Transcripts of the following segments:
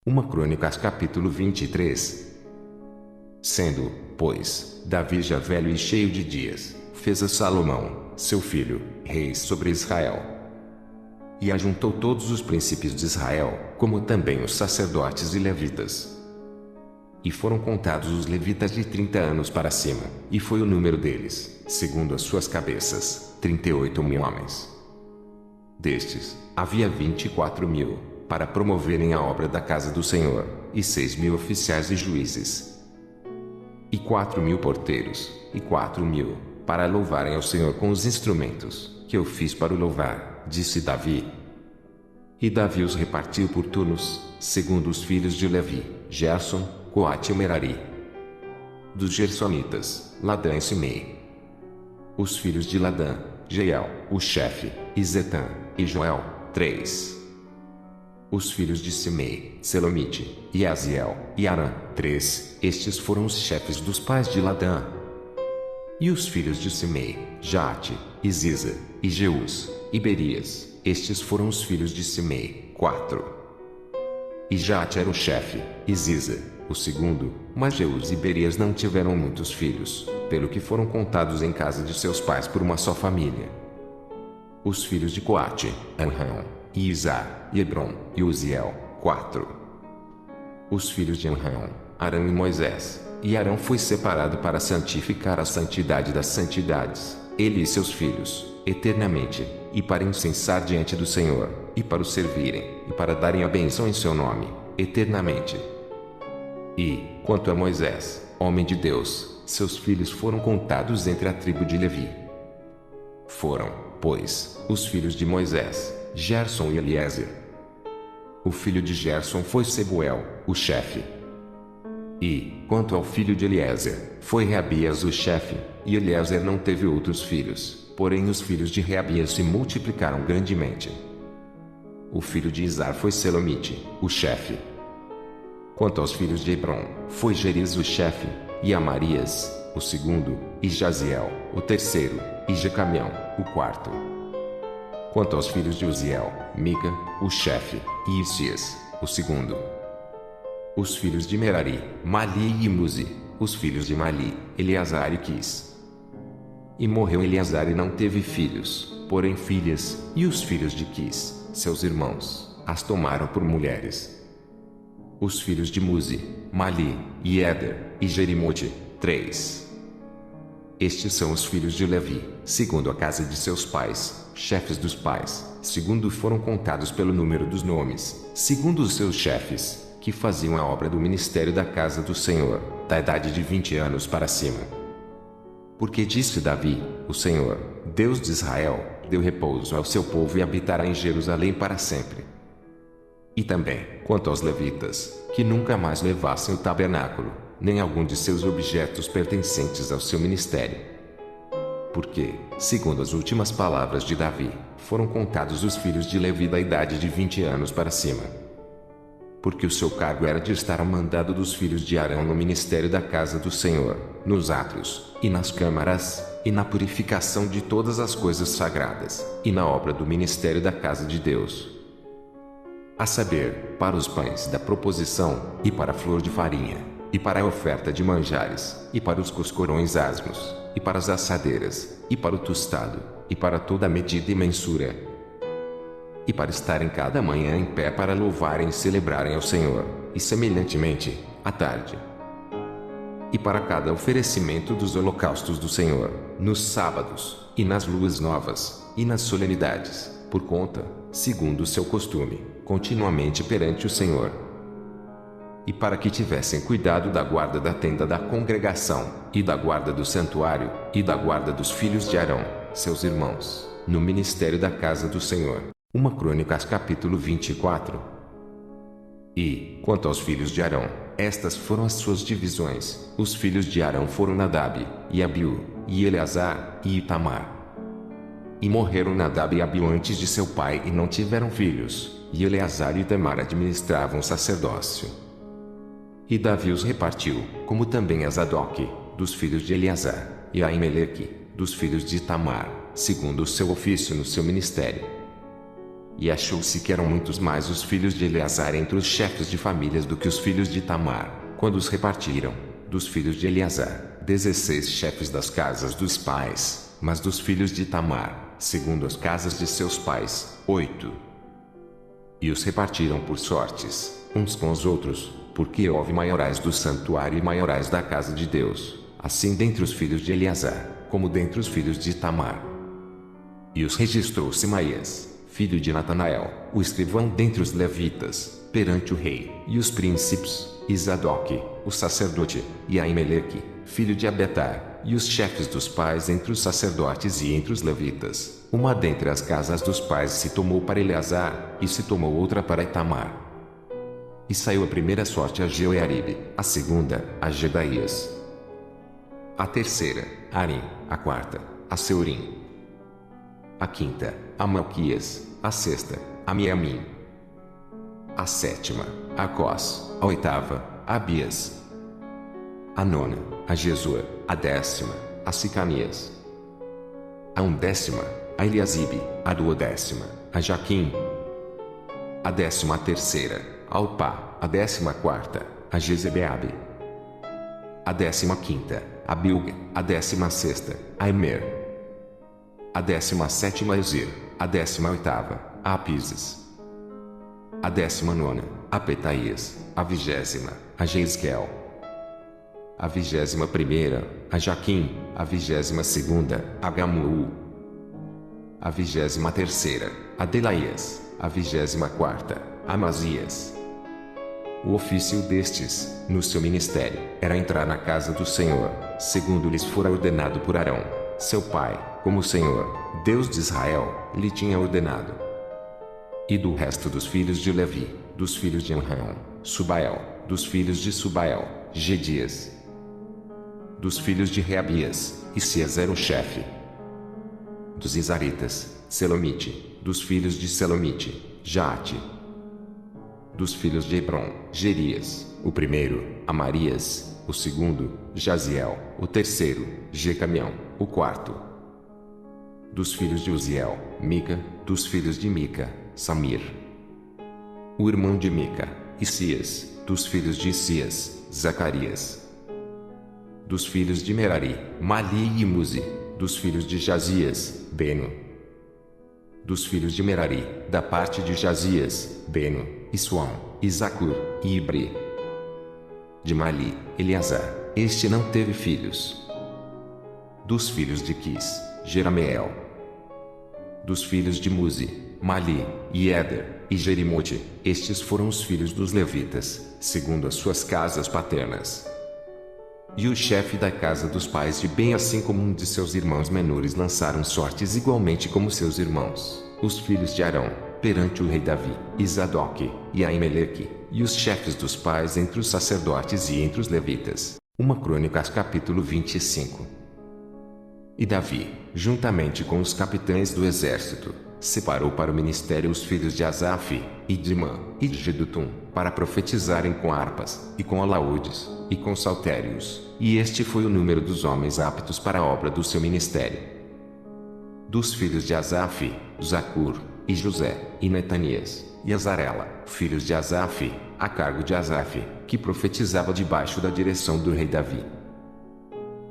Uma Crônicas capítulo 23. Sendo, pois, Davi já velho e cheio de dias, fez a Salomão, seu filho, rei sobre Israel. E ajuntou todos os príncipes de Israel, como também os sacerdotes e levitas. E foram contados os levitas de 30 anos para cima, e foi o número deles, segundo as suas cabeças, 38.000 homens. Destes, havia 24.000, para promoverem a obra da casa do Senhor, e 6.000 oficiais e juízes. E 4.000 porteiros, e 4.000, para louvarem ao Senhor com os instrumentos, que eu fiz para o louvar, disse Davi. E Davi os repartiu por turnos, segundo os filhos de Levi, Gerson, Coate e Merari. Dos Gersonitas, Ladã e Simei. Os filhos de Ladã, Jeiel, o chefe, e Zetã, e Joel, 3. Os filhos de Simei, Selomite, e Aziel, e Arã, 3. Estes foram os chefes dos pais de Ladã. E os filhos de Simei, Jate, e Ziza, e Jeus, e Berias. Estes foram os filhos de Simei, 4. E Jate era o chefe, e Ziza, o segundo, mas Jeus e Berias não tiveram muitos filhos, pelo que foram contados em casa de seus pais por uma só família. Os filhos de Coate, Amram, e Izar, e Hebron, e Uziel, 4. Os filhos de Amram, Arão e Moisés. E Arão foi separado para santificar a santidade das santidades, ele e seus filhos, eternamente, e para incensar diante do Senhor, e para o servirem, e para darem a bênção em seu nome, eternamente. E, quanto a Moisés, homem de Deus, seus filhos foram contados entre a tribo de Levi. Foram, pois, os filhos de Moisés, Gerson e Eliezer. O filho de Gerson foi Sebuel, o chefe. E, quanto ao filho de Eliezer, foi Reabias o chefe, e Eliezer não teve outros filhos, porém os filhos de Reabias se multiplicaram grandemente. O filho de Izar foi Selomite, o chefe. Quanto aos filhos de Hebron, foi Jeriz o chefe, e Amarias, o segundo, e Jaziel, o terceiro, e Jecamião, o quarto. Quanto aos filhos de Uziel, Mica, o chefe, e Isias, o segundo. Os filhos de Merari, Mali e Muzi. Os filhos de Mali, Eleazar e Quis. E morreu Eleazar e não teve filhos, porém filhas, e os filhos de Quis, seus irmãos, as tomaram por mulheres. Os filhos de Muzi, Mali, e Éder, e Jerimote, 3. Estes são os filhos de Levi, segundo a casa de seus pais, chefes dos pais, segundo foram contados pelo número dos nomes, segundo os seus chefes, que faziam a obra do ministério da casa do Senhor, da idade de 20 anos para cima. Porque disse Davi, o Senhor, Deus de Israel, deu repouso ao seu povo e habitará em Jerusalém para sempre. E também, quanto aos levitas, que nunca mais levassem o tabernáculo, nem algum de seus objetos pertencentes ao seu ministério. Porque, segundo as últimas palavras de Davi, foram contados os filhos de Levi da idade de 20 anos para cima. Porque o seu cargo era de estar ao mandado dos filhos de Arão no ministério da casa do Senhor, nos átrios, e nas câmaras, e na purificação de todas as coisas sagradas, e na obra do ministério da casa de Deus. A saber, para os pães da proposição, e para a flor de farinha, e para a oferta de manjares, e para os coscorões asmos, e para as assadeiras, e para o tostado, e para toda a medida e mensura, e para estarem cada manhã em pé para louvarem e celebrarem ao Senhor, e semelhantemente, à tarde. E para cada oferecimento dos holocaustos do Senhor, nos sábados, e nas luas novas, e nas solenidades, por conta, segundo o seu costume, continuamente perante o Senhor. E para que tivessem cuidado da guarda da tenda da congregação, e da guarda do santuário, e da guarda dos filhos de Arão, seus irmãos, no ministério da casa do Senhor. Uma Crônicas capítulo 24. E, quanto aos filhos de Arão, estas foram as suas divisões. Os filhos de Arão foram Nadab, e Abiú, e Eleazar, e Itamar. E morreram Nadab e Abiú antes de seu pai e não tiveram filhos, e Eleazar e Itamar administravam o sacerdócio. E Davi os repartiu, como também a Zadoque, dos filhos de Eleazar, e a Aimeleque, dos filhos de Itamar, segundo o seu ofício no seu ministério. E achou-se que eram muitos mais os filhos de Eleazar entre os chefes de famílias do que os filhos de Itamar, quando os repartiram. Dos filhos de Eleazar, 16 chefes das casas dos pais, mas dos filhos de Itamar, segundo as casas de seus pais, 8. E os repartiram por sortes, uns com os outros, porque houve maiorais do santuário e maiorais da casa de Deus, assim dentre os filhos de Eleazar, como dentre os filhos de Itamar. E os registrou Semaías, filho de Natanael, o escrivão dentre os levitas, perante o rei, e os príncipes, e Zadoque, o sacerdote, e Aimeleque, filho de Abetar, e os chefes dos pais entre os sacerdotes e entre os levitas. Uma dentre as casas dos pais se tomou para Eleazar, e se tomou outra para Itamar. E saiu a primeira sorte a Joiaribe, a segunda, a Jedaías, a terceira, a Arim, a quarta, a Seurim, a quinta, a Malquias, a sexta, a Miamim, a sétima, a Cós, a oitava, a Abias, a nona, a Jesua, a décima, a Sicanias, a undécima, a Eliasibe, a duodécima, a Jaquim, a 13ª, a Opá, a 14ª, a Jezebeabe, a 15ª, a Bilga, a 16ª, a Emer, a 17ª a Ezir, a 18ª, a Apises, a 19ª, a Petaías, a 20ª, a Jeisquel, a 21ª, a Jaquim, a 22ª, a Gamuu, a 23ª, a Delaías, a 24ª, a Amazias. O ofício destes, no seu ministério, era entrar na casa do Senhor, segundo lhes fora ordenado por Arão, seu pai, como o Senhor, Deus de Israel, lhe tinha ordenado. E do resto dos filhos de Levi, dos filhos de Anrão, Subael, dos filhos de Subael, Gedias, dos filhos de Reabias, Isias era o chefe. Dos Izaritas, Selomite, dos filhos de Selomite, Jaate. Dos filhos de Hebron, Gerias, o primeiro, Amarias, o segundo, Jaziel, o terceiro, Jecamião, o quarto. Dos filhos de Uziel, Mica, dos filhos de Mica, Samir, o irmão de Mica, Isias, dos filhos de Isias, Zacarias. Dos filhos de Merari, Mali e Muzi, dos filhos de Jazias, Beno. Dos filhos de Merari, da parte de Jazias, Beno, Isuam, Isakur, e Ibri. De Mali, Eleazar, este não teve filhos. Dos filhos de Quis, Jerameel. Dos filhos de Muzi, Mali, e Éder, e Jerimote, estes foram os filhos dos levitas, segundo as suas casas paternas. E o chefe da casa dos pais de Ben, assim como um de seus irmãos menores, lançaram sortes igualmente como seus irmãos, os filhos de Arão, perante o rei Davi, e Zadoque, e Aimeleque, e os chefes dos pais entre os sacerdotes e entre os levitas. 1 Crônicas capítulo 25. E Davi, juntamente com os capitães do exército, separou para o ministério os filhos de Asaf, e de Imã, e de Jedutum, para profetizarem com harpas, e com alaúdes, e com saltérios, e este foi o número dos homens aptos para a obra do seu ministério. Dos filhos de Asaf, Zacur, e José, e Netanias, e Azarela, filhos de Asaf, a cargo de Asaf, que profetizava debaixo da direção do rei Davi.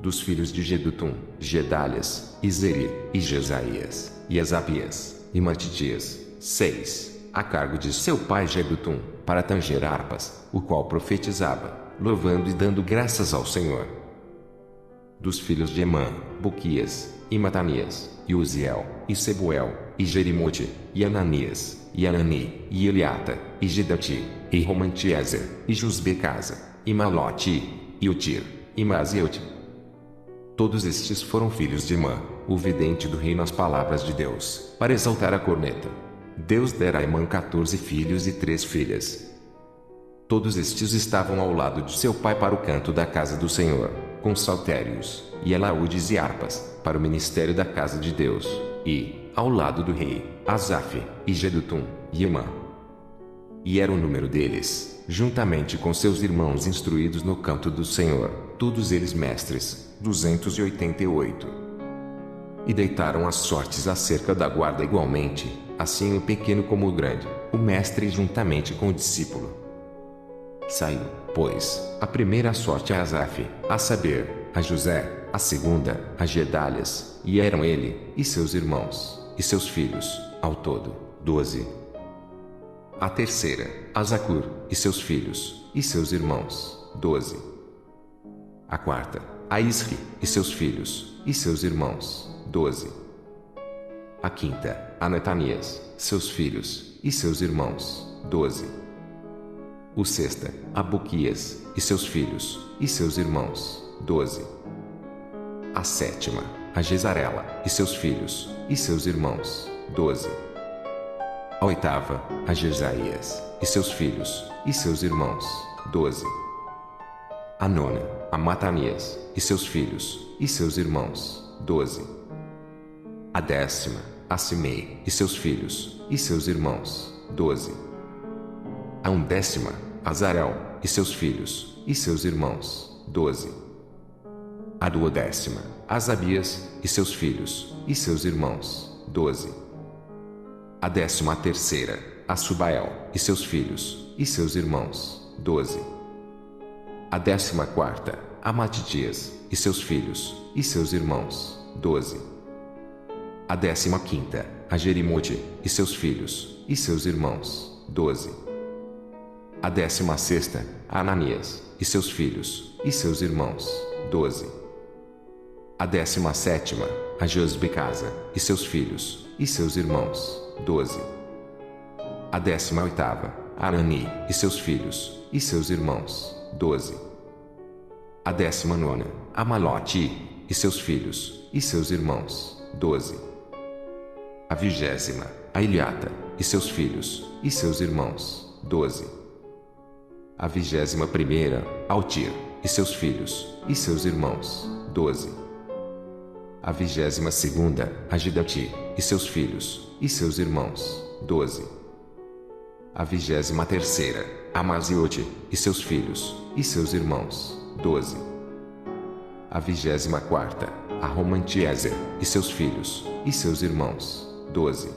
Dos filhos de Jedutum, Gedalias, e Zerir, e Jesaías, e Esabias, e Matitias, 6, a cargo de seu pai Jedutum, para tanger harpas, o qual profetizava, louvando e dando graças ao Senhor. Dos filhos de Emã, Buquias, e Matanias, e Uziel, e Sebuel, e Jerimote, e Ananias, e Anani, e Eliata, e Gedati, e Romantiezer, e Jusbecasa, e Malote, e Utir, e Maziote. Todos estes foram filhos de Emã, o vidente do rei nas palavras de Deus, para exaltar a corneta. Deus dera a Emã 14 filhos e 3 filhas. Todos estes estavam ao lado de seu pai para o canto da casa do Senhor, com saltérios, e alaúdes e harpas, para o ministério da casa de Deus, e, ao lado do rei, Asaf, e Jedutum, e Emã. E era o número deles, juntamente com seus irmãos instruídos no canto do Senhor, todos eles mestres, 288. E deitaram as sortes acerca da guarda igualmente, assim o pequeno como o grande, o mestre juntamente com o discípulo. Saiu, pois, a primeira sorte a Asaf, a saber, a José, a segunda, a Gedalias, e eram ele, e seus irmãos, e seus filhos, ao todo, 12. A terceira, a Zacur, e seus filhos, e seus irmãos, 12. A quarta, a Isri, e seus filhos, e seus irmãos, 12. A quinta, a Netanias, seus filhos, e seus irmãos, 12. O sexta, a Buquias, e seus filhos, e seus irmãos, 12. A sétima, a Jezarela, e seus filhos, e seus irmãos, 12. A oitava, a Jesaías, e seus filhos, e seus irmãos, 12. A nona, a Matanias, e seus filhos, e seus irmãos, 12. A décima, a Simei, e seus filhos, e seus irmãos, 12. A undécima, a Zarel, e seus filhos, e seus irmãos, 12. A duodécima, a Azabias, e seus filhos, e seus irmãos, 12. A 13ª, a Subael, e seus filhos, e seus irmãos, 12. A 14ª, a Matitias, e seus filhos, e seus irmãos, 12. A 15ª, a Jerimote, e seus filhos, e seus irmãos, 12. A 16ª, a Ananias, e seus filhos, e seus irmãos, 12. A 17ª, a Josbecasa, e seus filhos, e seus irmãos, 12. A 18ª, a Anani, e seus filhos, e seus irmãos, 12. A 19ª, a Malote, e seus filhos, e seus irmãos, 12. A 20ª, a Iliata, e seus filhos, e seus irmãos, 12. A 21ª, a Altir, e seus filhos, e seus irmãos, 12. A 22ª, a Gidati, e seus filhos, e seus irmãos, 12. A 23ª, a Maziote, e seus filhos, e seus irmãos, 12. A 24ª, a Romantiezer, e seus filhos, e seus irmãos, 12.